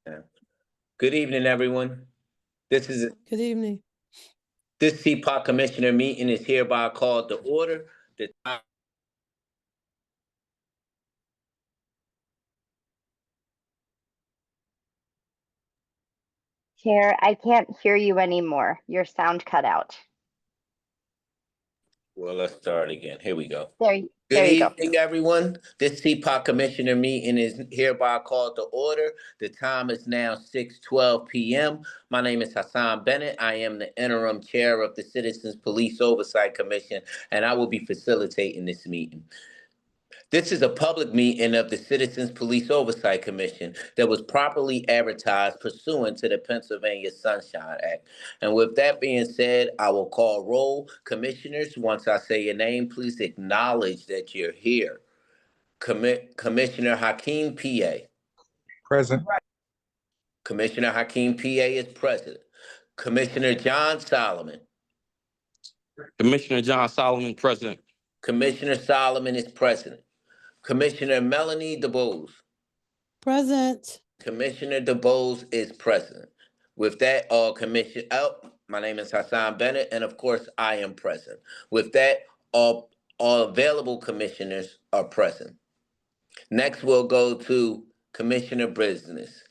Yeah. Good evening, everyone. This is Good evening. this CPOC Commissioner meeting is hereby called to order. The time Chair, I can't hear you anymore. Your sound cut out. Well, let's start again. Here we go. There Good you go. evening, everyone. This CPOC Commissioner meeting is hereby called to order. The time is now 6:12 p.m. My name is Hassan Bennett. I am the interim chair of the Citizens Police Oversight Commission, and I will be facilitating this meeting. This is a public meeting of the Citizens Police Oversight Commission that was properly advertised pursuant to the Pennsylvania Sunshine Act. And with that being said, I will call roll. Commissioners, once I say your name, please acknowledge that you're here. Commissioner Hakeem P.A. Present. Commissioner Hakeem P.A. is present. Commissioner John Solomon. Commissioner John Solomon, present. Commissioner Solomon is present. Commissioner Melanie DeBose. Present. Commissioner DeBose is present. With that, my name is Hassan Bennett, and of course, I am present. With that, all available commissioners are present. Next, we'll go to commissioner business.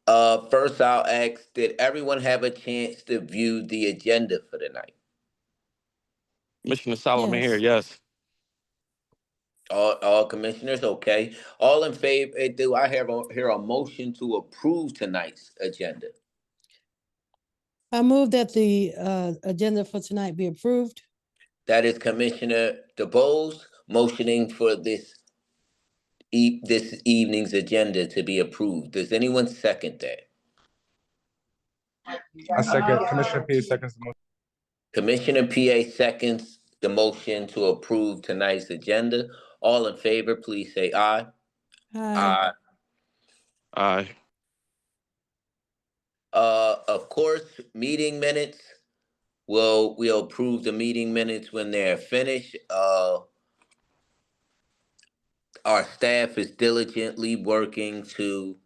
First, I'll ask, did everyone have a chance to view the agenda for the night? Commissioner Solomon Yes. here, yes. All commissioners, okay. All in favor, do I hear a motion to approve tonight's agenda? I move that the agenda for tonight be approved. That is Commissioner DeBose motioning for this evening's agenda to be approved. Does anyone second that? I second. Commissioner P seconds the motion. Commissioner PA seconds the motion to approve tonight's agenda. All in favor, please say aye. Aye. Aye. Of course, meeting minutes. We'll approve the meeting minutes when they're finished. Our staff is diligently working to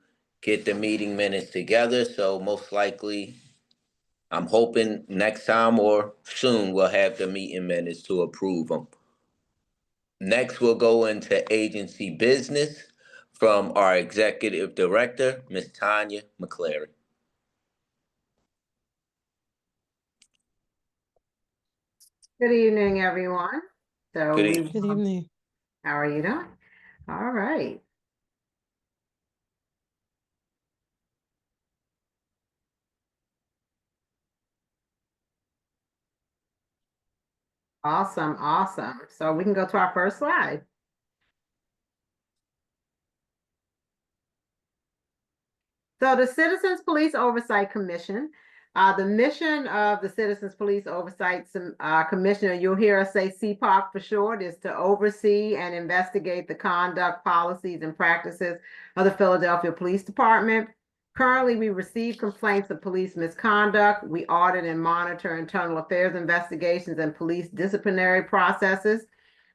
get the meeting minutes together, so most likely, I'm hoping next time or soon we'll have the meeting minutes to approve them. Next, we'll go into agency business from our executive director, Ms. Tanya McClary. Good evening, everyone. Good evening. Good evening. How are you doing? All right. Awesome, awesome. So we can go to our first slide. So the Citizens Police Oversight Commission, the mission of the Citizens Police Oversight Commissioner, you'll hear us say CPOC for short, is to oversee and investigate the conduct, policies, and practices of the Philadelphia Police Department. Currently, we receive complaints of police misconduct. We audit and monitor internal affairs investigations and police disciplinary processes.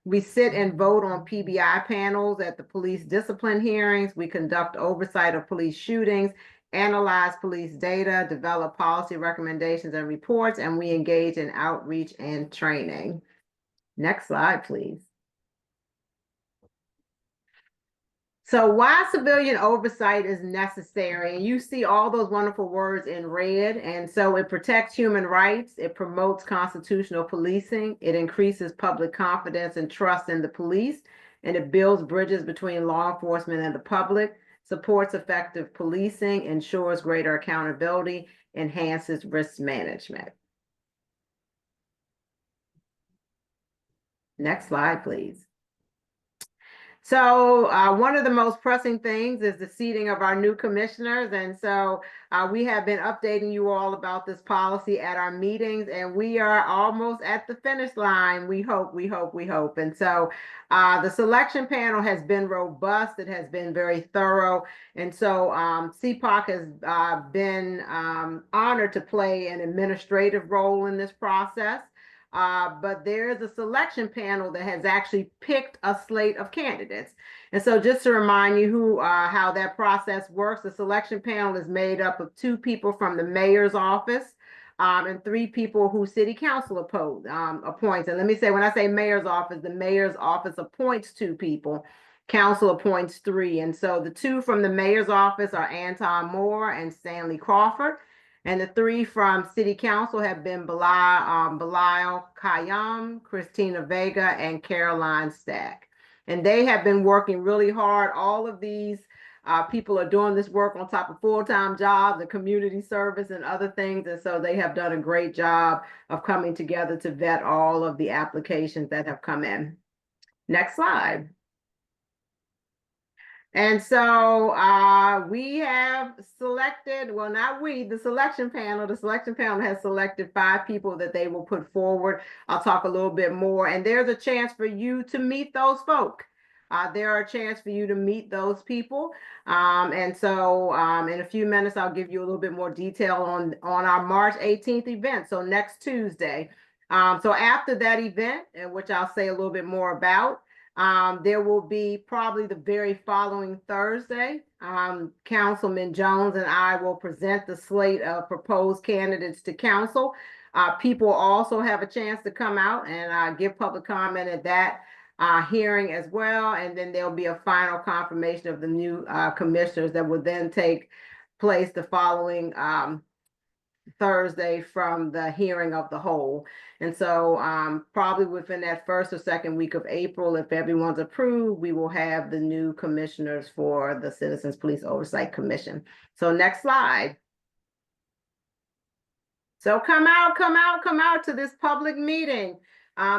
We sit and vote on PBI panels at the police discipline hearings. We conduct oversight of police shootings, analyze police data, develop policy recommendations and reports, and we engage in outreach and training. Next slide, please. So why civilian oversight is necessary, and you see all those wonderful words in red, and so it protects human rights, it promotes constitutional policing, it increases public confidence and trust in the police, and it builds bridges between law enforcement and the public, supports effective policing, ensures greater accountability, enhances risk management. Next slide, please. So one of the most pressing things is the seating of our new commissioners. And so we have been updating you all about this policy at our meetings, and we are almost at the finish line. We hope. And so the selection panel has been robust. It has been very thorough. And so CPOC has been honored to play an administrative role in this process. but there is a selection panel that has actually picked a slate of candidates. And so just to remind you how that process works, the selection panel is made up of 2 people from the mayor's office, and 3 people who city council appoints. And let me say, when I say mayor's office, the mayor's office appoints 2 people. Council appoints 3. And so the 2 from the mayor's office are Anton Moore and Stanley Crawford. And the 3 from city council have been Belial Khayyam, Christina Vega, and Caroline Stack. And they have been working really hard. All of these people are doing this work on top of full-time jobs and community service and other things. And so they have done a great job of coming together to vet all of the applications that have come in. Next slide. And so we have selected, well, not we, the selection panel has selected 5 people that they will put forward. I'll talk a little bit more, and there's a chance for you to meet those folk. There are a chance for you to meet those people. And so in a few minutes, I'll give you a little bit more detail on our March 18th event. So next Tuesday. So after that event, which I'll say a little bit more about, there will be probably the very following Thursday, Councilman Jones and I will present the slate of proposed candidates to council. People also have a chance to come out and give public comment at that hearing as well. And then there'll be a final confirmation of the new commissioners that will then take place the following Thursday from the hearing of the whole. And so probably within that 1st or 2nd week of April, if everyone's approved, we will have the new commissioners for the Citizens Police Oversight Commission. So next slide. So come out to this public meeting.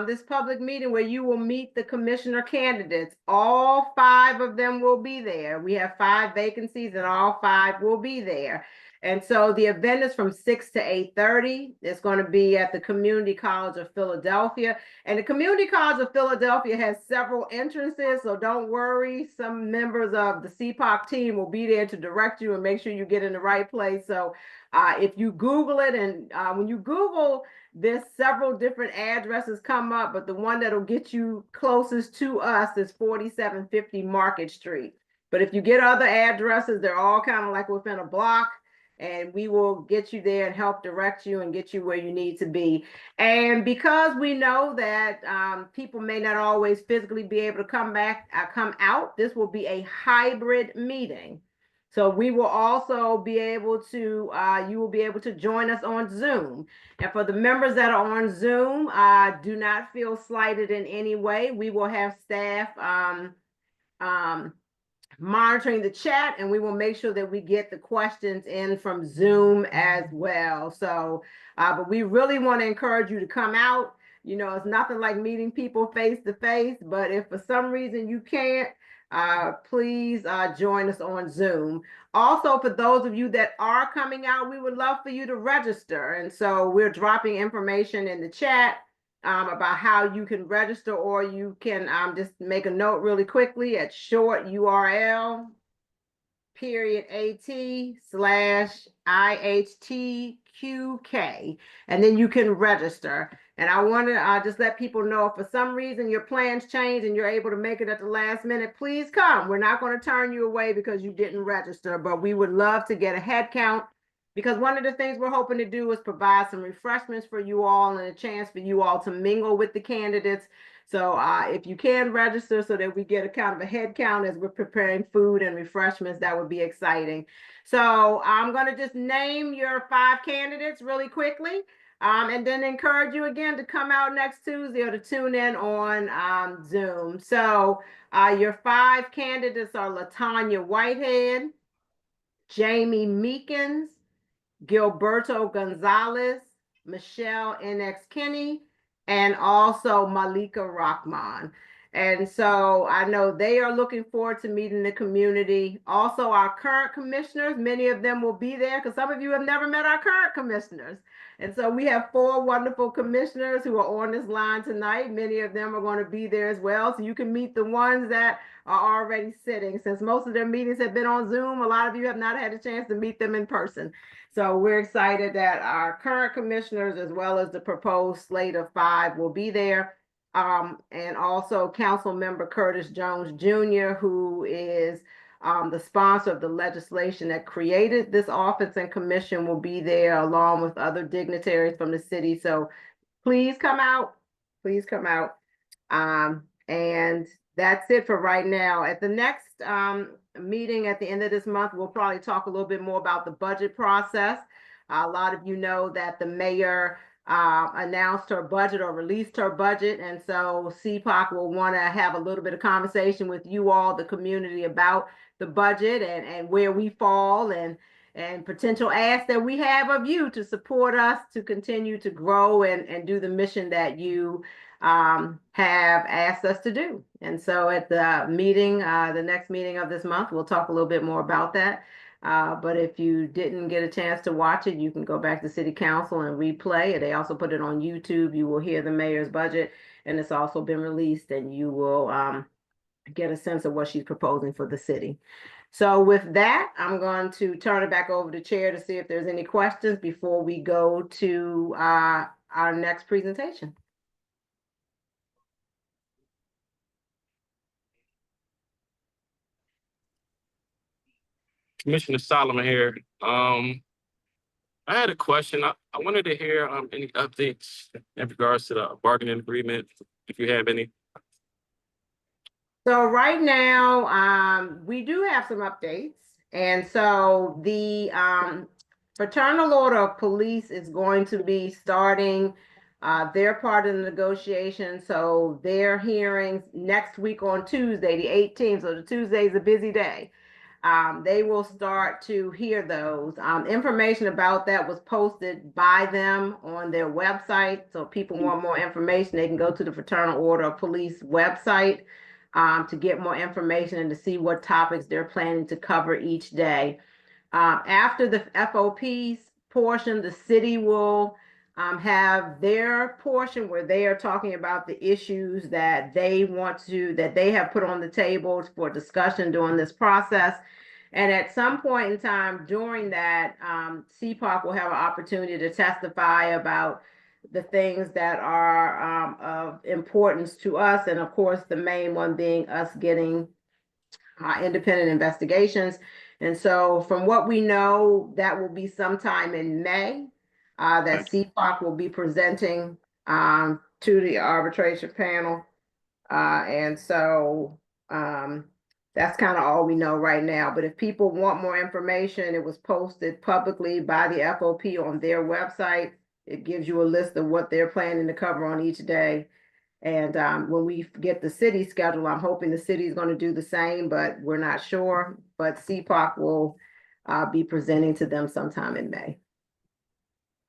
This public meeting where you will meet the commissioner candidates. All 5 of them will be there. We have 5 vacancies and all 5 will be there. And so the event is from 6 to 8:30. It's going to be at the Community College of Philadelphia. And the Community College of Philadelphia has several entrances, so don't worry. Some members of the CPOC team will be there to direct you and make sure you get in the right place. So if you Google it, and when you Google this, several different addresses come up, but the one that'll get you closest to us is 4750 Market Street. But if you get other addresses, they're all kind of like within a block, and we will get you there and help direct you and get you where you need to be. And because we know that people may not always physically be able to come out, this will be a hybrid meeting. So we will also be able to, you will be able to join us on Zoom. And for the members that are on Zoom, do not feel slighted in any way. We will have staff monitoring the chat, and we will make sure that we get the questions in from Zoom as well. So, but we really want to encourage you to come out. You know, it's nothing like meeting people face to face, but if for some reason you can't, please join us on Zoom. Also, for those of you that are coming out, we would love for you to register. And so we're dropping information in the chat about how you can register, or you can just make a note really quickly at short URL /IHTQK, and then you can register. And I want to just let people know, if for some reason your plans change and you're able to make it at the last minute, please come. We're not going to turn you away because you didn't register, but we would love to get a head count, because one of the things we're hoping to do is provide some refreshments for you all and a chance for you all to mingle with the candidates. So if you can register so that we get a kind of a head count as we're preparing food and refreshments, that would be exciting. So I'm going to just name your 5 candidates really quickly, and then encourage you again to come out next Tuesday or to tune in on Zoom. So your 5 candidates are LaTanya Whitehead, Jamie Meekins, Gilberto Gonzalez, Michelle NX Kinney, and also Malika Rahman. And so I know they are looking forward to meeting the community. Also, our current commissioners, many of them will be there because some of you have never met our current commissioners. And so we have 4 wonderful commissioners who are on this line tonight. Many of them are going to be there as well. So you can meet the ones that are already sitting. Since most of their meetings have been on Zoom, a lot of you have not had a chance to meet them in person. So we're excited that our current commissioners, as well as the proposed slate of 5, will be there. And also Council Member Curtis Jones Jr., who is the sponsor of the legislation that created this office and commission, will be there along with other dignitaries from the city. So please come out. Please come out. And that's it for right now. At the next meeting at the end of this month, we'll probably talk a little bit more about the budget process. A lot of you know that the mayor announced her budget or released her budget. And so CPOC will want to have a little bit of conversation with you all, the community, about the budget and where we fall and potential asks that we have of you to support us to continue to grow and do the mission that you have asked us to do. And so at the meeting, the next meeting of this month, we'll talk a little bit more about that. But if you didn't get a chance to watch it, you can go back to City Council and replay it. They also put it on YouTube. You will hear the mayor's budget, and it's also been released, and you will get a sense of what she's proposing for the city. So with that, I'm going to turn it back over to Chair to see if there's any questions before we go to our next presentation. Commissioner Solomon here. I had a question. I wanted to hear any updates in regards to the bargaining agreement, if you have any. So right now, we do have some updates. And so the Fraternal Order of Police is going to be starting their part of the negotiation. So their hearings next week on Tuesday, the 18th. So the Tuesday is a busy day. They will start to hear those. Information about that was posted by them on their website. So if people want more information, they can go to the Fraternal Order of Police website to get more information and to see what topics they're planning to cover each day. After the FOP's portion, the city will have their portion where they are talking about the issues that they have put on the table for discussion during this process. And at some point in time during that, CPOC will have an opportunity to testify about the things that are of importance to us. And of course, the main one being us getting independent investigations. And so from what we know, that will be sometime in May that CPOC will be presenting to the arbitration panel. And so that's kind of all we know right now. But if people want more information, it was posted publicly by the FOP on their website. It gives you a list of what they're planning to cover on each day. And when we get the city schedule, I'm hoping the city is going to do the same, but we're not sure. But CPOC will be presenting to them sometime in May.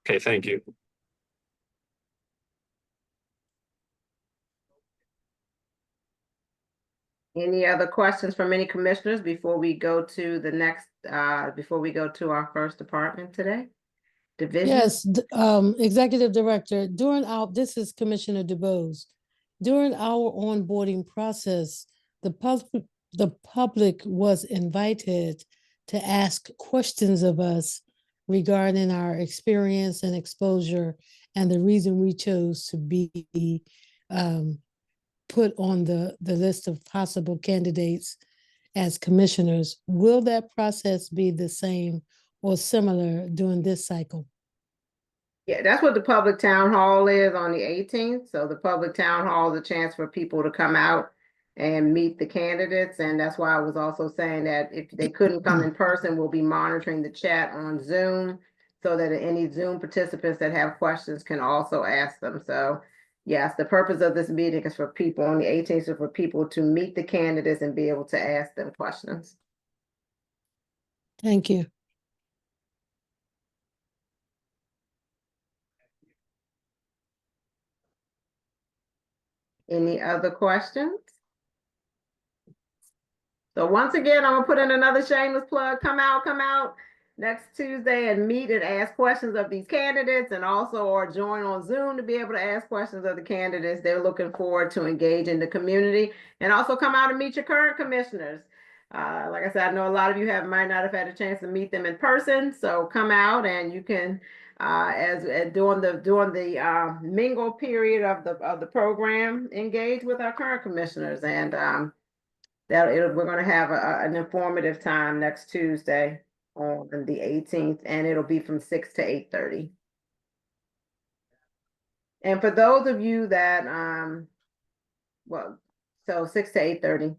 Okay, thank you. Any other questions from any commissioners before we go to the next, before we go to our first department today? Division? Yes, Executive Director, this is Commissioner DuBose. During our onboarding process, the public was invited to ask questions of us regarding our experience and exposure and the reason we chose to be put on the list of possible candidates as commissioners. Will that process be the same or similar during this cycle? Yeah, that's what the public town hall is on the 18th. So the public town hall is a chance for people to come out and meet the candidates. And that's why I was also saying that if they couldn't come in person, we'll be monitoring the chat on Zoom so that any Zoom participants that have questions can also ask them. So yes, the purpose of this meeting is for people on the 18th, so for people to meet the candidates and be able to ask them questions. Thank you. Any other questions? So once again, I'm gonna put in another shameless plug. Come out next Tuesday and meet and ask questions of these candidates, and also or join on Zoom to be able to ask questions of the candidates. They're looking forward to engaging the community, and also come out and meet your current commissioners. Like I said, I know a lot of you might not have had a chance to meet them in person, so come out and you can during the mingle period of the program, engage with our current commissioners, and we're going to have an informative time next Tuesday on the 18th, and it'll be from 6 to 8:30. And for those of you that so 6 to 8:30,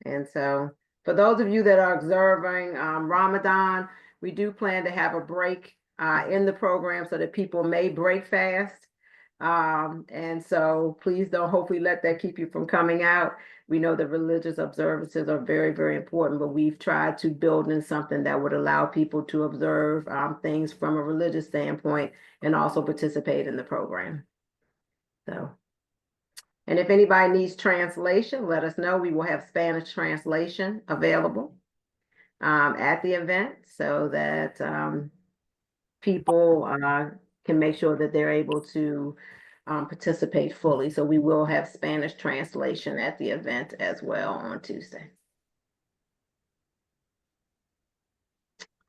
and so for those of you that are observing Ramadan, we do plan to have a break in the program so that people may break fast. And so please don't hopefully let that keep you from coming out. We know that religious observances are very, very important, but we've tried to build in something that would allow people to observe things from a religious standpoint and also participate in the program. So, and if anybody needs translation, let us know. We will have Spanish translation available at the event so that people can make sure that they're able to participate fully. So we will have Spanish translation at the event as well on Tuesday.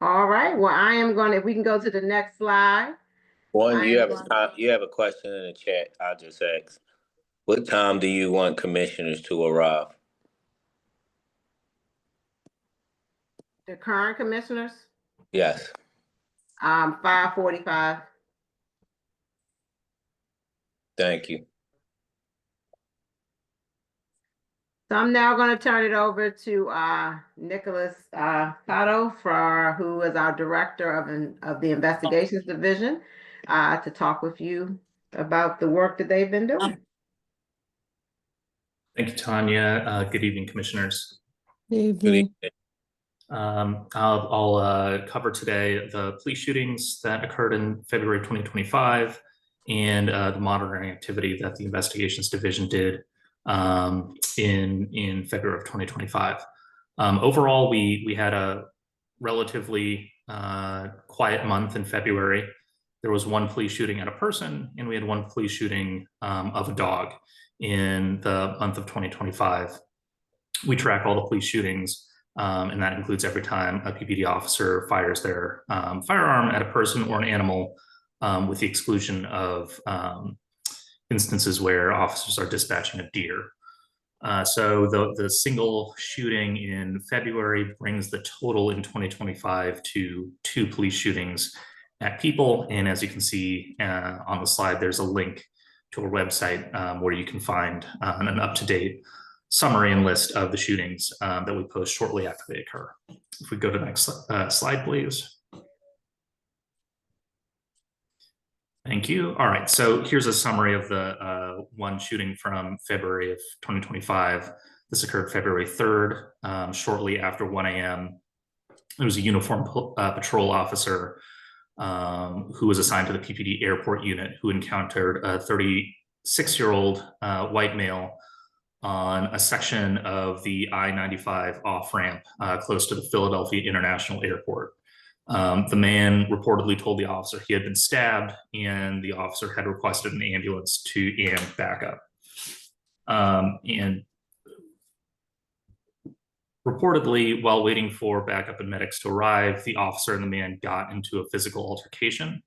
All right, well, I am going to, if we can go to the next slide. You have a question in the chat. I'll just ask. What time do you want commissioners to arrive? The current commissioners? Yes. 5:45. Thank you. So I'm now going to turn it over to Nicholas Cotto, who is our director of the investigations division, to talk with you about the work that they've been doing. Thank you, Tanya. Good evening, commissioners. Good evening. I'll cover today the police shootings that occurred in February 2025 and the monitoring activity that the investigations division did in February of 2025. Overall, we had a relatively quiet month in February. There was one police shooting at a person, and we had one police shooting of a dog in the month of 2025. We track all the police shootings, and that includes every time a PPD officer fires their firearm at a person or an animal, with the exclusion of instances where officers are dispatching a deer. So the single shooting in February brings the total in 2025 to 2 police shootings at people. And as you can see on the slide, there's a link to our website where you can find an up-to-date summary and list of the shootings that we post shortly after they occur. If we go to the next slide, please. Thank you. All right, so here's a summary of the one shooting from February of 2025. This occurred February 3rd, shortly after 1 a.m. There was a uniformed patrol officer who was assigned to the PPD airport unit who encountered a 36-year-old white male on a section of the I-95 off-ramp close to the Philadelphia International Airport. The man reportedly told the officer he had been stabbed, and the officer had requested an ambulance and backup. And reportedly, while waiting for backup and medics to arrive, the officer and the man got into a physical altercation.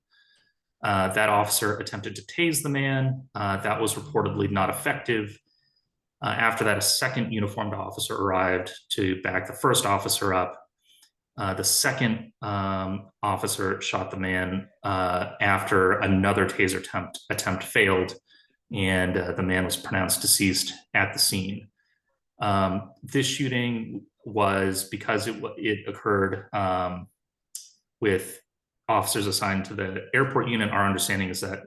That officer attempted to tase the man. That was reportedly not effective. After that, a second uniformed officer arrived to back the first officer up. The second officer shot the man after another taser attempt failed, and the man was pronounced deceased at the scene. This shooting was because it occurred with officers assigned to the airport unit. Our understanding is that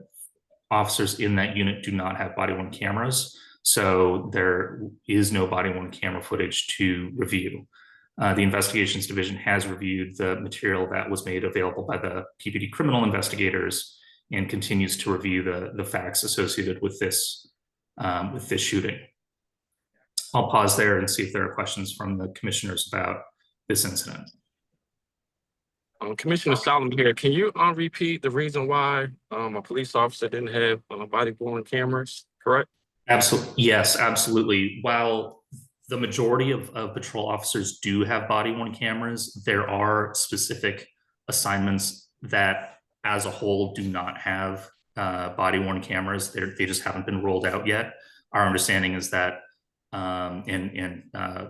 officers in that unit do not have body-worn cameras, so there is no body-worn camera footage to review. The investigations division has reviewed the material that was made available by the PPD criminal investigators and continues to review the facts associated with this with this shooting. I'll pause there and see if there are questions from the commissioners about this incident. Commissioner Solomon here. Can you repeat the reason why a police officer didn't have body-worn cameras, correct? Absolutely. Yes, absolutely. While the majority of patrol officers do have body-worn cameras, there are specific assignments that as a whole do not have body-worn cameras. They just haven't been rolled out yet. Our understanding is that, and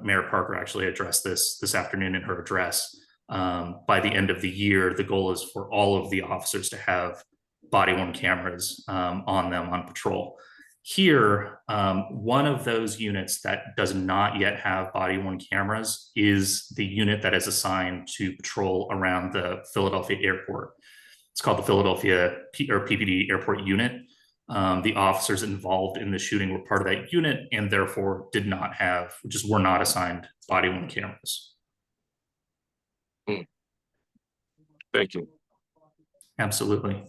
Mayor Parker actually addressed this afternoon in her address, by the end of the year, the goal is for all of the officers to have body-worn cameras on them on patrol. Here, one of those units that does not yet have body-worn cameras is the unit that is assigned to patrol around the Philadelphia airport. It's called the Philadelphia PPD Airport Unit. The officers involved in the shooting were part of that unit and therefore did not have, just were not assigned body-worn cameras. Thank you. Absolutely.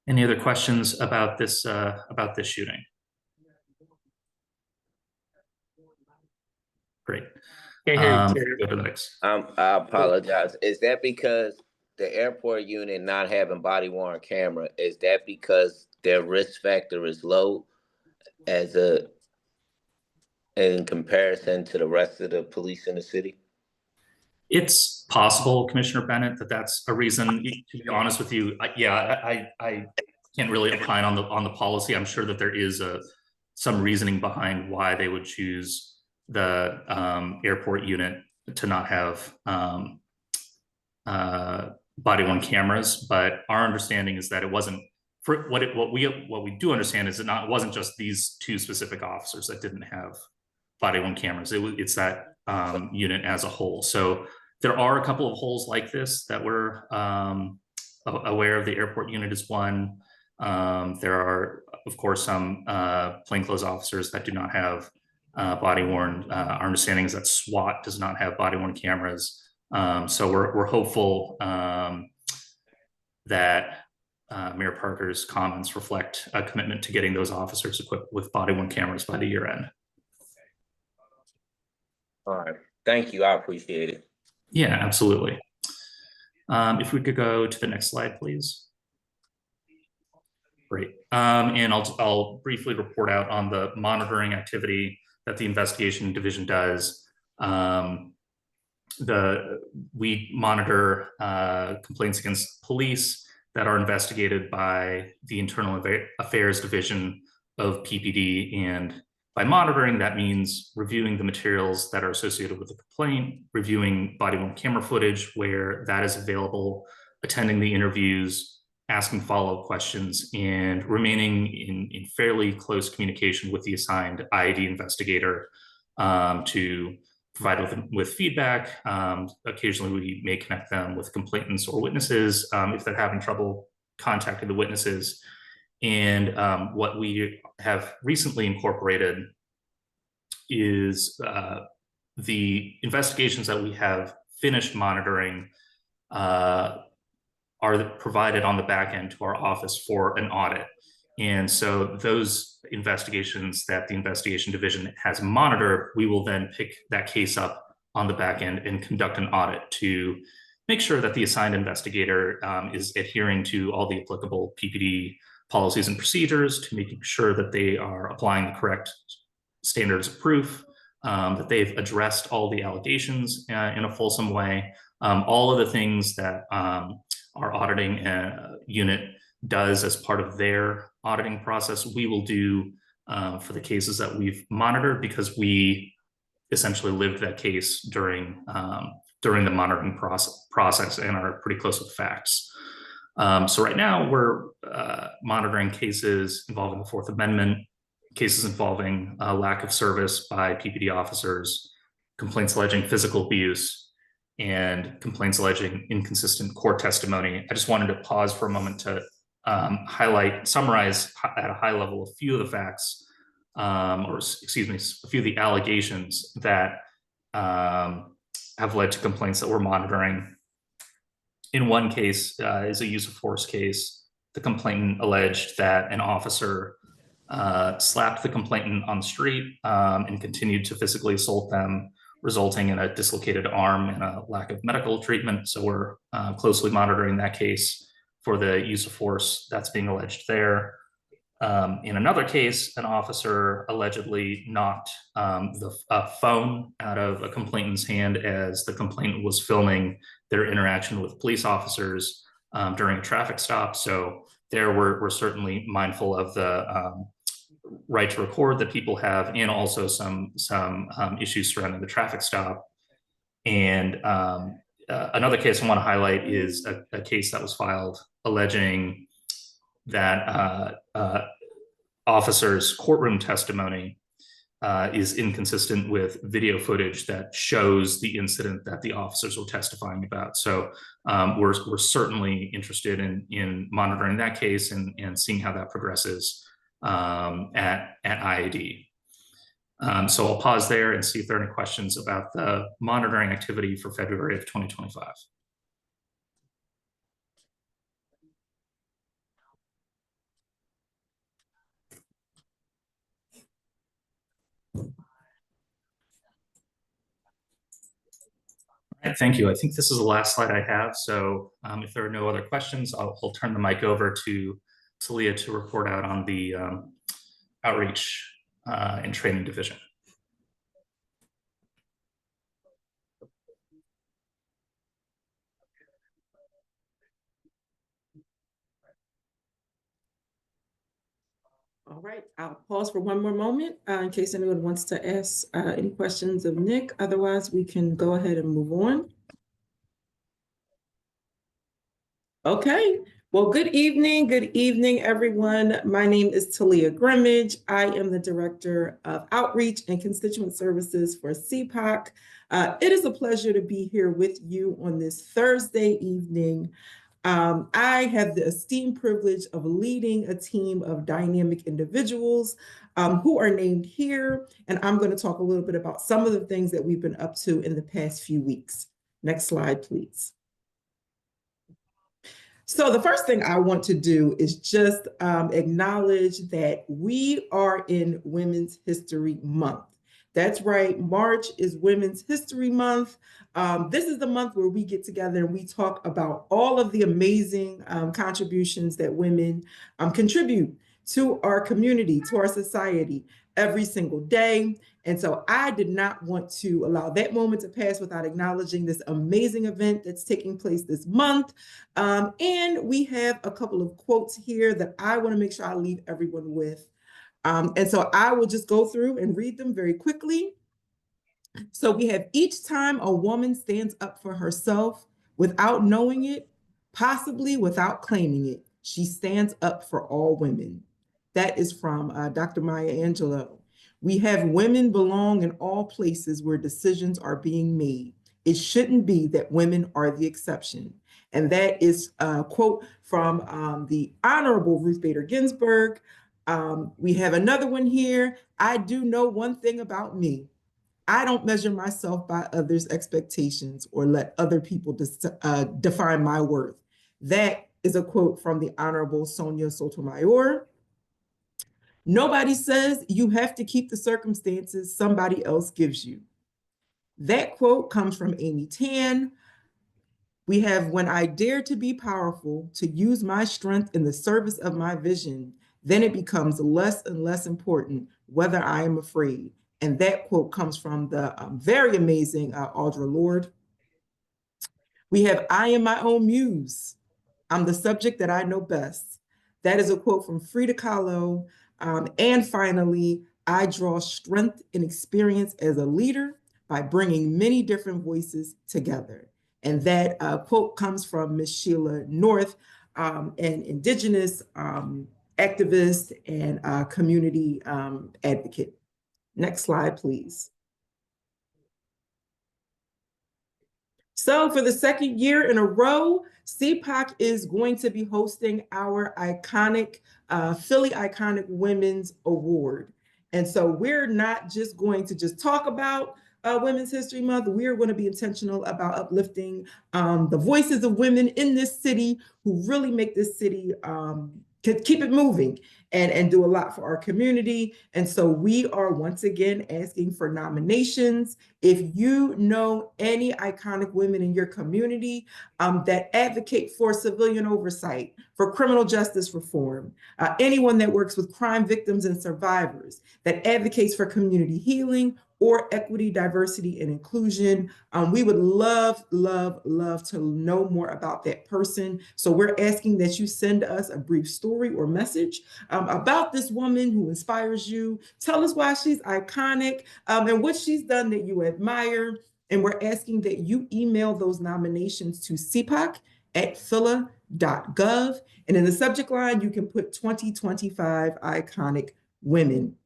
Any other questions about this shooting? Great. Can't hear you, Go to the next. I apologize. Is that because the airport unit not having body-worn camera, is that because their risk factor is low in comparison to the rest of the police in the city? It's possible, Commissioner Bennett, that's a reason. To be honest with you, I can't really opine on the policy. I'm sure that there is some reasoning behind why they would choose the airport unit to not have body-worn cameras. But our understanding is that it wasn't for what we do understand is it wasn't just these two specific officers that didn't have body-worn cameras. It's that unit as a whole. So there are a couple of holes like this that we're aware of. The airport unit is one. There are, of course, some plainclothes officers that do not have body-worn. Our understanding is that SWAT does not have body-worn cameras. So we're hopeful that Mayor Parker's comments reflect a commitment to getting those officers equipped with body-worn cameras by the year end. All right. Thank you. I appreciate it. Yeah, absolutely. If we could go to the next slide, please. Great. And I'll briefly report out on the monitoring activity that the investigation division does. We monitor complaints against police that are investigated by the Internal Affairs Division of PPD, and by monitoring, that means reviewing the materials that are associated with the complaint, reviewing body-worn camera footage where that is available, attending the interviews, asking follow-up questions, and remaining in fairly close communication with the assigned IAD investigator to provide with feedback. Occasionally, we may connect them with complainants or witnesses if they're having trouble contacting the witnesses. And what we have recently incorporated is the investigations that we have finished monitoring are provided on the back end to our office for an audit. And so those investigations that the investigation division has monitored, we will then pick that case up on the back end and conduct an audit to make sure that the assigned investigator is adhering to all the applicable PPD policies and procedures, to making sure that they are applying the correct standards of proof, that they've addressed all the allegations in a fulsome way. All of the things that our auditing unit does as part of their auditing process, we will do for the cases that we've monitored, because we essentially lived that case during the monitoring process and are pretty close with facts. So right now we're monitoring cases involving the Fourth Amendment, cases involving lack of service by PPD officers, complaints alleging physical abuse, and complaints alleging inconsistent court testimony. I just wanted to pause for a moment to summarize at a high level a few of the facts, or excuse me, a few of the allegations that have led to complaints that we're monitoring. In one case is a use of force case. The complainant alleged that an officer slapped the complainant on the street, and continued to physically assault them, resulting in a dislocated arm and a lack of medical treatment. So we're closely monitoring that case for the use of force that's being alleged there. In another case, an officer allegedly knocked the phone out of a complainant's hand as the complainant was filming their interaction with police officers during a traffic stop. So there we're certainly mindful of the right to record that people have, and also some issues surrounding the traffic stop. And another case I want to highlight is a case that was filed alleging that officers' courtroom testimony is inconsistent with video footage that shows the incident that the officers were testifying about. So we're certainly interested in monitoring that case and seeing how that progresses at IAD. So I'll pause there and see if there are any questions about the monitoring activity for February of 2025. Thank you. I think this is the last slide I have. So if there are no other questions, I'll turn the mic over to Talia to report out on the outreach and training division. All right, I'll pause for one more moment in case anyone wants to ask any questions of Nick. Otherwise, we can go ahead and move on. Okay, well, good evening, everyone. My name is Talia Grimmage. I am the Director of Outreach and Constituent Services for CPOC. It is a pleasure to be here with you on this Thursday evening. I have the esteemed privilege of leading a team of dynamic individuals who are named here, and I'm going to talk a little bit about some of the things that we've been up to in the past few weeks. Next slide, please. So the first thing I want to do is just acknowledge that we are in Women's History Month. That's right, March is Women's History Month. This is the month where we get together and we talk about all of the amazing contributions that women contribute to our community, to our society every single day. And so I did not want to allow that moment to pass without acknowledging this amazing event that's taking place this month. And we have a couple of quotes here that I want to make sure I leave everyone with. And so I will just go through and read them very quickly. So we have, each time a woman stands up for herself without knowing it, possibly without claiming it, she stands up for all women. That is from Dr. Maya Angelou. We have, women belong in all places where decisions are being made. It shouldn't be that women are the exception. And that is a quote from the Honorable Ruth Bader Ginsburg. We have another one here. I do know one thing about me. I don't measure myself by others' expectations or let other people define my worth. That is a quote from the Honorable Sonia Sotomayor. Nobody says you have to keep the circumstances somebody else gives you. That quote comes from Amy Tan. We have, when I dare to be powerful, to use my strength in the service of my vision, then it becomes less and less important whether I am afraid. And that quote comes from the very amazing Audre Lorde. We have, I am my own muse. I'm the subject that I know best. That is a quote from Frida Kahlo. And finally, I draw strength and experience as a leader by bringing many different voices together. And that quote comes from Miss Sheila North, an Indigenous activist and community advocate. Next slide, please. So for the second year in a row, CPOC is going to be hosting our iconic Philly Iconic Women's Award. And so we're not just going to just talk about Women's History Month. We're going to be intentional about uplifting the voices of women in this city who really make this city keep it moving and do a lot for our community. And so we are once again asking for nominations. If you know any iconic women in your community that advocate for civilian oversight, for criminal justice reform, anyone that works with crime victims and survivors, that advocates for community healing or equity, diversity, and inclusion, we would love to know more about that person. So we're asking that you send us a brief story or message about this woman who inspires you. Tell us why she's iconic and what she's done that you admire. And we're asking that you email those nominations to cpoc@phila.gov. And in the subject line, you can put 2025 iconic women.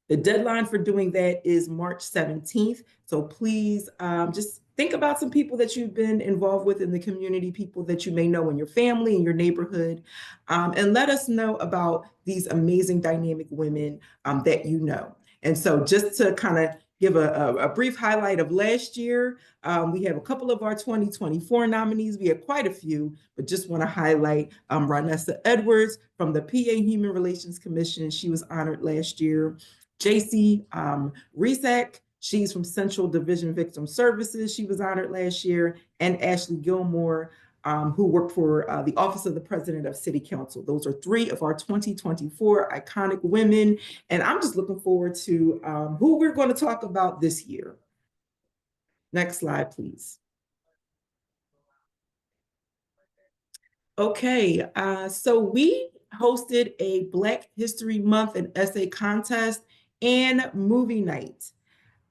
The deadline for doing that is March 17th. So please just think about some people that you've been involved with in the community, people that you may know in your family, in your neighborhood, and let us know about these amazing dynamic women that you know. And so just to kind of give a brief highlight of last year, we have a couple of our 2024 nominees. We have quite a few, but just want to highlight Ranessa Edwards from the PA Human Relations Commission. She was honored last year. JC Resak, she's from Central Division Victim Services. She was honored last year. And Ashley Gilmore, who worked for the Office of the President of City Council. Those are 3 of our 2024 iconic women. And I'm just looking forward to who we're going to talk about this year. Next slide, please. Okay, so we hosted a Black History Month and essay contest and movie night.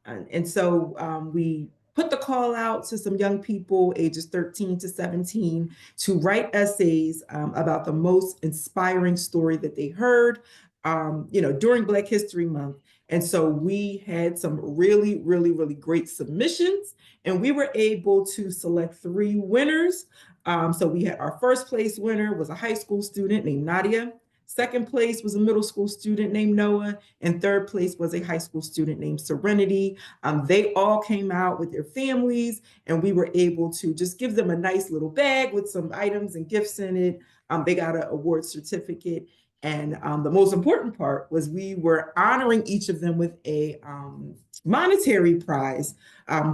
And so we put the call out to some young people ages 13 to 17 to write essays about the most inspiring story that they heard, during Black History Month. And so we had some really great submissions, and we were able to select 3 winners. So we had our first place winner was a high school student named Nadia. Second place was a middle school student named Noah, and third place was a high school student named Serenity. They all came out with their families, and we were able to just give them a nice little bag with some items and gifts in it. They got an award certificate. And the most important part was we were honoring each of them with a monetary prize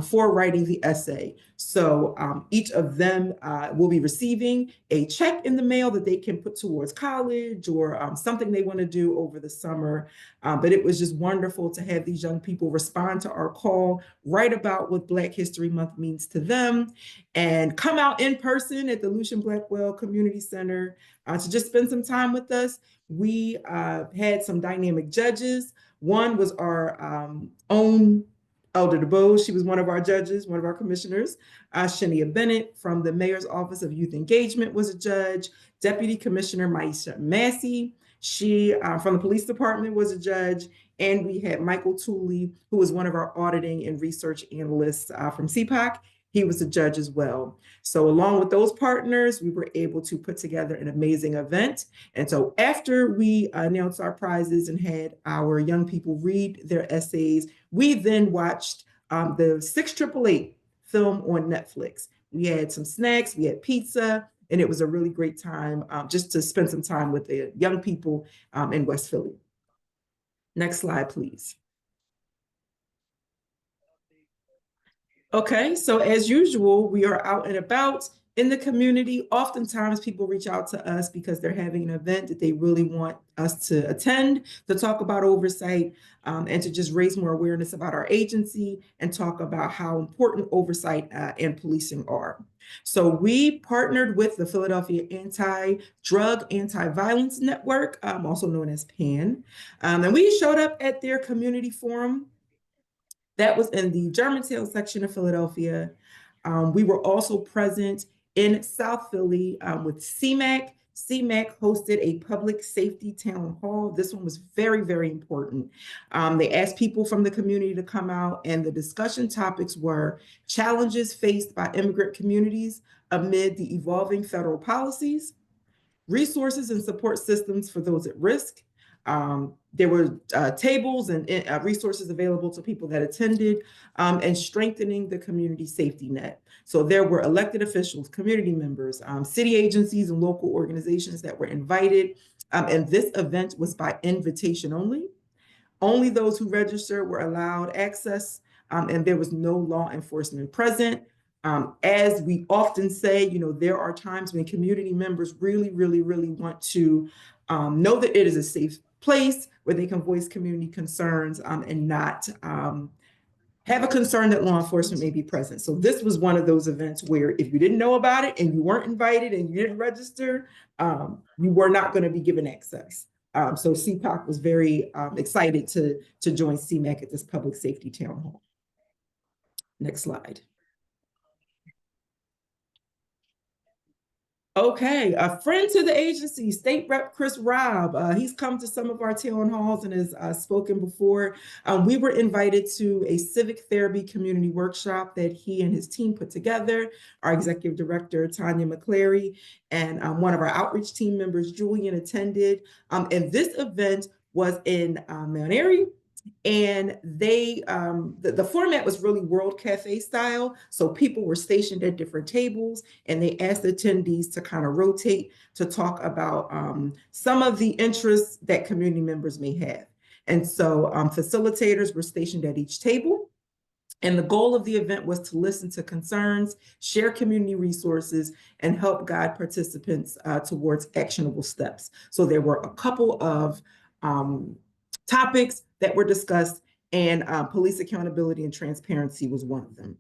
for writing the essay. So each of them will be receiving a check in the mail that they can put towards college or something they want to do over the summer. But it was just wonderful to have these young people respond to our call, write about what Black History Month means to them, and come out in person at the Lucian Blackwell Community Center to just spend some time with us. We had some dynamic judges. One was our own Elder DeBose. She was one of our judges, one of our commissioners. Shania Bennett from the Mayor's Office of Youth Engagement was a judge. Deputy Commissioner Maisha Massey, she from the police department was a judge. And we had Michael Tooley, who was one of our auditing and research analysts from CPOC. He was a judge as well. So along with those partners, we were able to put together an amazing event. And so after we announced our prizes and had our young people read their essays, we then watched the 6888 film on Netflix. We had some snacks, we had pizza, and it was a really great time just to spend some time with the young people in West Philly. Next slide, please. Okay, so as usual, we are out and about in the community. Oftentimes people reach out to us because they're having an event that they really want us to attend, to talk about oversight, and to just raise more awareness about our agency and talk about how important oversight and policing are. So we partnered with the Philadelphia Anti-Drug, Anti-Violence Network, also known as PAN, and we showed up at their community forum. That was in the Germantown section of Philadelphia. We were also present in South Philly with CMAC. CMAC hosted a public safety town hall. This one was very important. They asked people from the community to come out, and the discussion topics were challenges faced by immigrant communities amid the evolving federal policies, resources and support systems for those at risk, There were tables and resources available to people that attended, and strengthening the community safety net. So there were elected officials, community members, city agencies, and local organizations that were invited. And this event was by invitation only. Only those who registered were allowed access, and there was no law enforcement present. As we often say, there are times when community members really, really, really want to know that it is a safe place where they can voice community concerns, and not have a concern that law enforcement may be present. So this was one of those events where if you didn't know about it and you weren't invited and you didn't register, you were not going to be given access. So CPOC was very excited to join CMAC at this public safety town hall. Next slide. Okay, a friend to the agency, State Rep Chris Robb. He's come to some of our town halls and has spoken before. We were invited to a civic therapy community workshop that he and his team put together. Our executive director, Tanya McClary, and one of our outreach team members, Julian, attended. And this event was in Mount Airy. And they, the format was really World Cafe style. So people were stationed at different tables and they asked attendees to kind of rotate to talk about some of the interests that community members may have. And so facilitators were stationed at each table. And the goal of the event was to listen to concerns, share community resources, and help guide participants towards actionable steps. So there were a couple of topics that were discussed, and police accountability and transparency was one of them.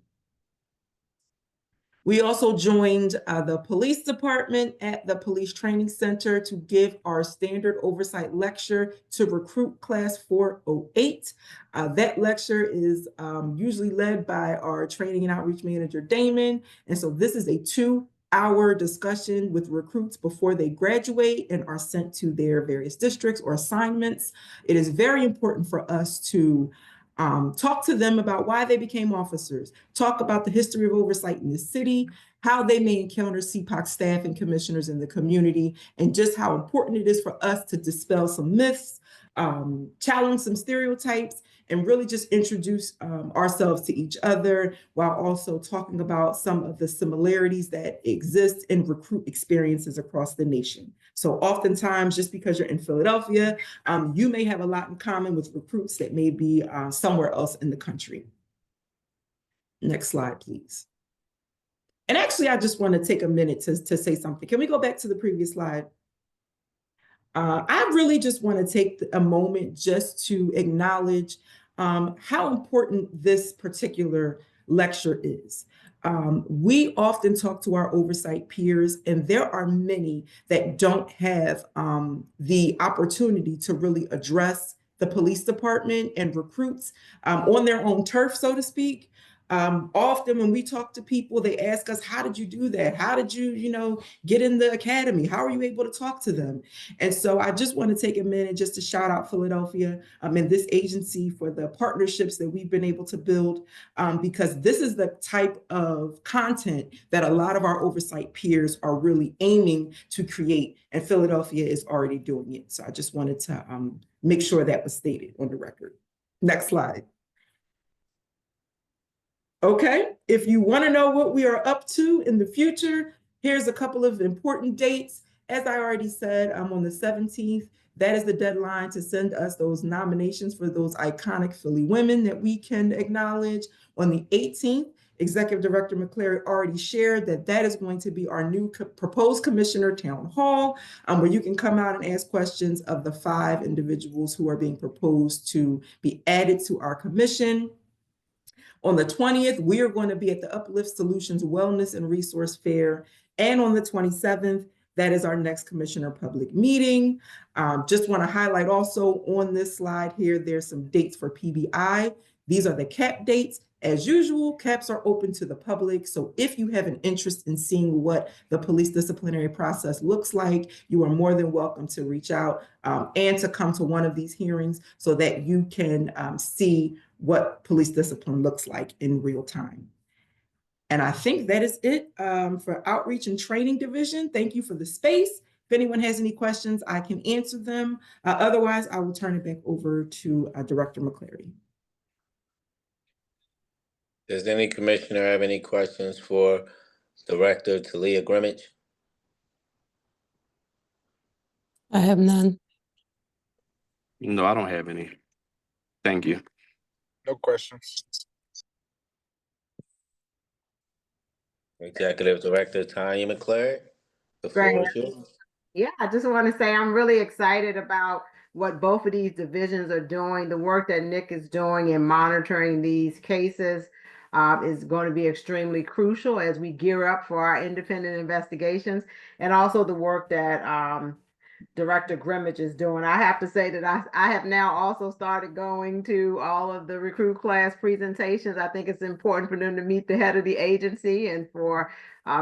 We also joined the police department at the Police Training Center to give our standard oversight lecture to recruit class 408. That lecture is usually led by our training and outreach manager, Damon. And so this is a 2-hour discussion with recruits before they graduate and are sent to their various districts or assignments. It is very important for us to talk to them about why they became officers, talk about the history of oversight in the city, how they may encounter CPOC staff and commissioners in the community, and just how important it is for us to dispel some myths, challenge some stereotypes, and really just introduce ourselves to each other while also talking about some of the similarities that exist in recruit experiences across the nation. So oftentimes, just because you're in Philadelphia, you may have a lot in common with recruits that may be somewhere else in the country. Next slide, please. And actually, I just want to take a minute to say something. Can we go back to the previous slide? I really just want to take a moment just to acknowledge how important this particular lecture is. We often talk to our oversight peers, and there are many that don't have the opportunity to really address the police department and recruits on their own turf, so to speak. Often when we talk to people, they ask us, how did you do that? How did you, get in the academy? How are you able to talk to them? And so I just want to take a minute just to shout out Philadelphia and this agency for the partnerships that we've been able to build, because this is the type of content that a lot of our oversight peers are really aiming to create, and Philadelphia is already doing it. So I just wanted to make sure that was stated on the record. Next slide. Okay, if you want to know what we are up to in the future, here's a couple of important dates. As I already said, I'm on the 17th. That is the deadline to send us those nominations for those iconic Philly women that we can acknowledge. On the 18th, Executive Director McClary already shared that is going to be our new proposed commissioner town hall, where you can come out and ask questions of the 5 individuals who are being proposed to be added to our commission. On the 20th, we are going to be at the Uplift Solutions Wellness and Resource Fair. And on the 27th, that is our next commissioner public meeting. Just want to highlight also on this slide here, there's some dates for PBI. These are the CAP dates. As usual, CAPs are open to the public. So if you have an interest in seeing what the police disciplinary process looks like, you are more than welcome to reach out and to come to one of these hearings so that you can see what police discipline looks like in real time. And I think that is it for Outreach and Training Division. Thank you for the space. If anyone has any questions, I can answer them. Otherwise, I will turn it back over to Director McCleary. Does any commissioner have any questions for Director Talia Grimmage? I have none. No, I don't have any. Thank you. No questions. Executive Director Tanya McClary, the floor Great. is yours. Yeah, I just want to say I'm really excited about what both of these divisions are doing. The work that Nick is doing in monitoring these cases is going to be extremely crucial as we gear up for our independent investigations, and also the work that Director Grimmage is doing. I have to say that I have now also started going to all of the recruit class presentations. I think it's important for them to meet the head of the agency and for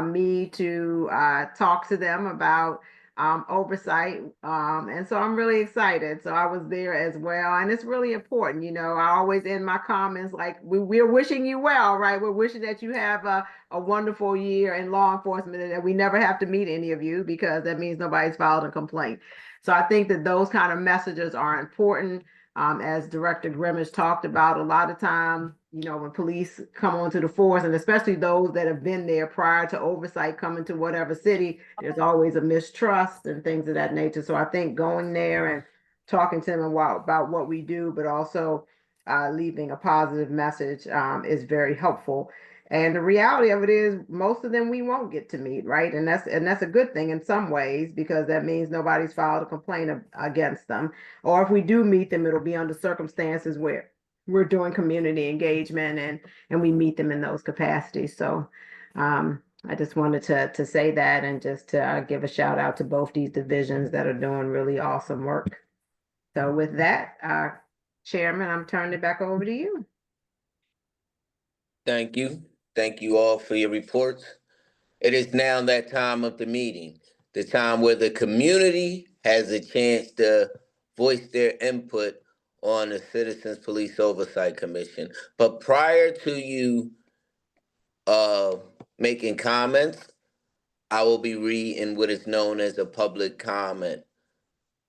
me to talk to them about oversight. And so I'm really excited. So I was there as well. And it's really important. You know, I always end my comments like, we're wishing you well, right? We're wishing that you have a wonderful year in law enforcement and that we never have to meet any of you, because that means nobody's filed a complaint. So I think that those kind of messages are important. As Director Grimmage talked about, a lot of time, you know, when police come onto the force, and especially those that have been there prior to oversight coming to whatever city, there's always a mistrust and things of that nature. So I think going there and talking to them about what we do, but also leaving a positive message is very helpful. And the reality of it is most of them we won't get to meet, right? And that's a good thing in some ways, because that means nobody's filed a complaint against them. Or if we do meet them, it'll be under circumstances where we're doing community engagement and we meet them in those capacities. So I just wanted to say that, and just to give a shout out to both these divisions that are doing really awesome work. So with that, Chairman, I'm turning it back over to you. Thank you. Thank you all for your reports. It is now that time of the meeting, the time where the community has a chance to voice their input on the Citizens Police Oversight Commission. But prior to you making comments, I will be reading what is known as a public comment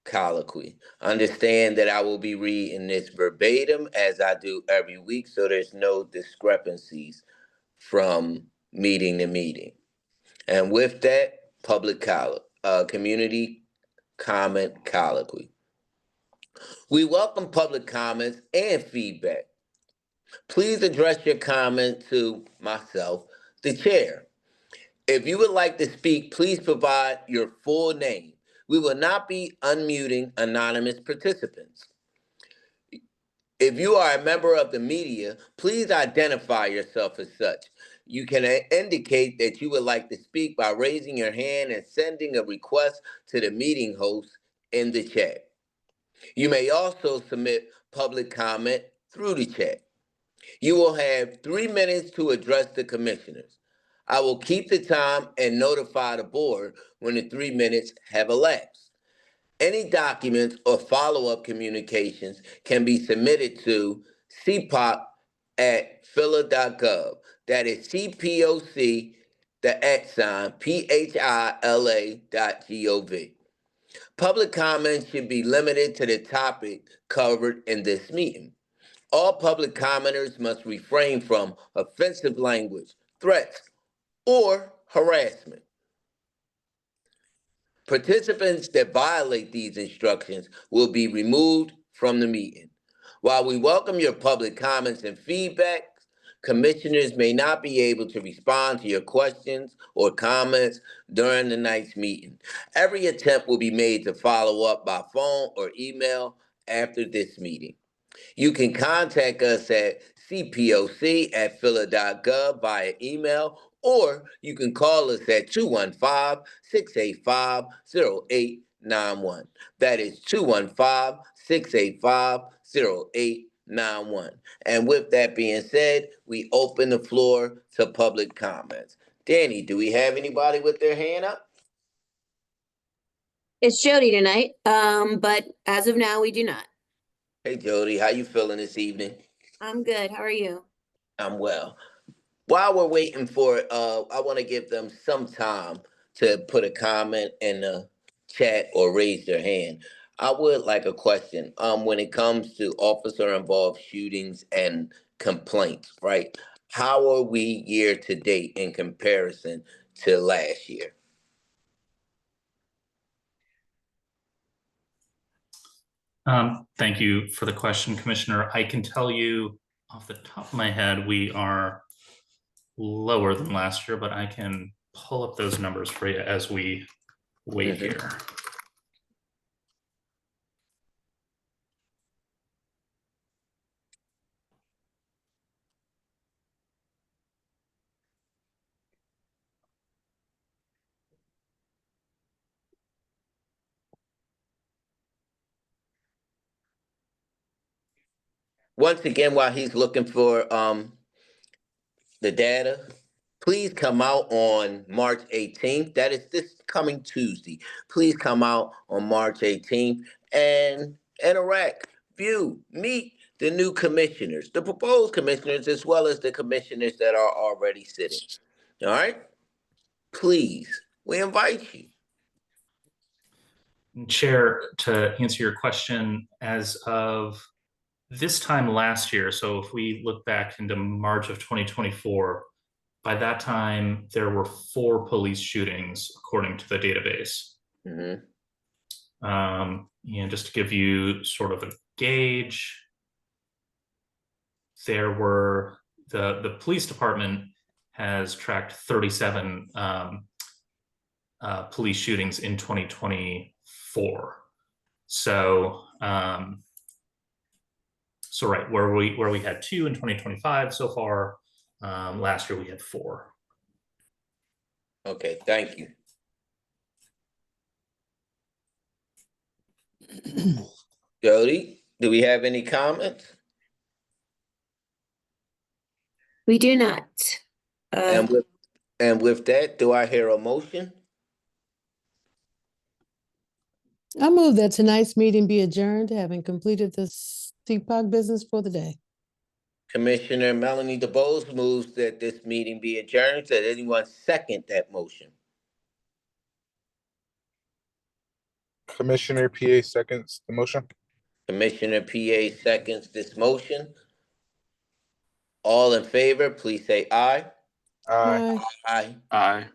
colloquy. Understand that I will be reading this verbatim as I do every week, so there's no discrepancies from meeting to meeting. And with that, community comment colloquy. We welcome public comments and feedback. Please address your comment to myself, the chair. If you would like to speak, please provide your full name. We will not be unmuting anonymous participants. If you are a member of the media, please identify yourself as such. You can indicate that you would like to speak by raising your hand and sending a request to the meeting host in the chat. You may also submit public comment through the chat. You will have 3 minutes to address the commissioners. I will keep the time and notify the board when the 3 minutes have elapsed. Any documents or follow-up communications can be submitted to cpoc@phila.gov. That is CPOC, the @ PHILA.gov. Public comments should be limited to the topic covered in this meeting. All public commenters must refrain from offensive language, threats, or harassment. Participants that violate these instructions will be removed from the meeting. While we welcome your public comments and feedback, commissioners may not be able to respond to your questions or comments during the night's meeting. Every attempt will be made to follow up by phone or email after this meeting. You can contact us at cpoc@phila.gov via email, or you can call us at 215-685-0891. That is 215-685-0891. And with that being said, we open the floor to public comments. Danny, do we have anybody with their hand up? It's Jody tonight, but as of now, we do not. Hey, Jody, how you feeling this evening? I'm good. How are you? I'm well. While we're waiting for it, I want to give them some time to put a comment in the chat, or raise their hand. I would like a question. When it comes to officer-involved shootings and complaints, right? How are we year to date in comparison to last year? Thank you for the question, Commissioner. I can tell you off the top of my head, we are lower than last year, but I can pull up those numbers for you as we wait here. Once again, while he's looking for the data, please come out on March 18th. That is this coming Tuesday. Please come out on March 18th and interact, view, meet the new commissioners, the proposed commissioners, as well as the commissioners that are already sitting. All right? Please, we invite you. Chair, to answer your question, as of this time last year, so if we look back into March of 2024, by that time, there were 4 police shootings according to the database. And just to give you sort of a gauge, there were, the police department has tracked 37 police shootings in 2024. So, so right, where we had 2 in 2025 so far, last year we had 4. Okay, thank you. Jody, do we have any comments? We do not. And with that, do I hear a motion? I move that tonight's meeting be adjourned, having completed the CPOC business for the day. Commissioner Melanie DeBose moves that this meeting be adjourned. Does anyone second that motion? Commissioner PA seconds the motion. Commissioner PA seconds this motion. All in favor, please say aye. Aye. Aye. Aye.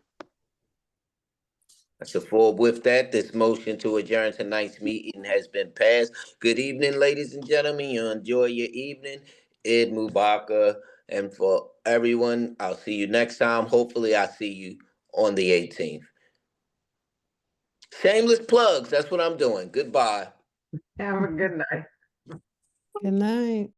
So for with that, this motion to adjourn tonight's meeting has been passed. Good evening, ladies and gentlemen. You enjoy your evening. Eid Mubarak. And for everyone, I'll see you next time. Hopefully, I'll see you on the 18th. Shameless plugs. That's what I'm doing. Goodbye. Have a good night. Good night.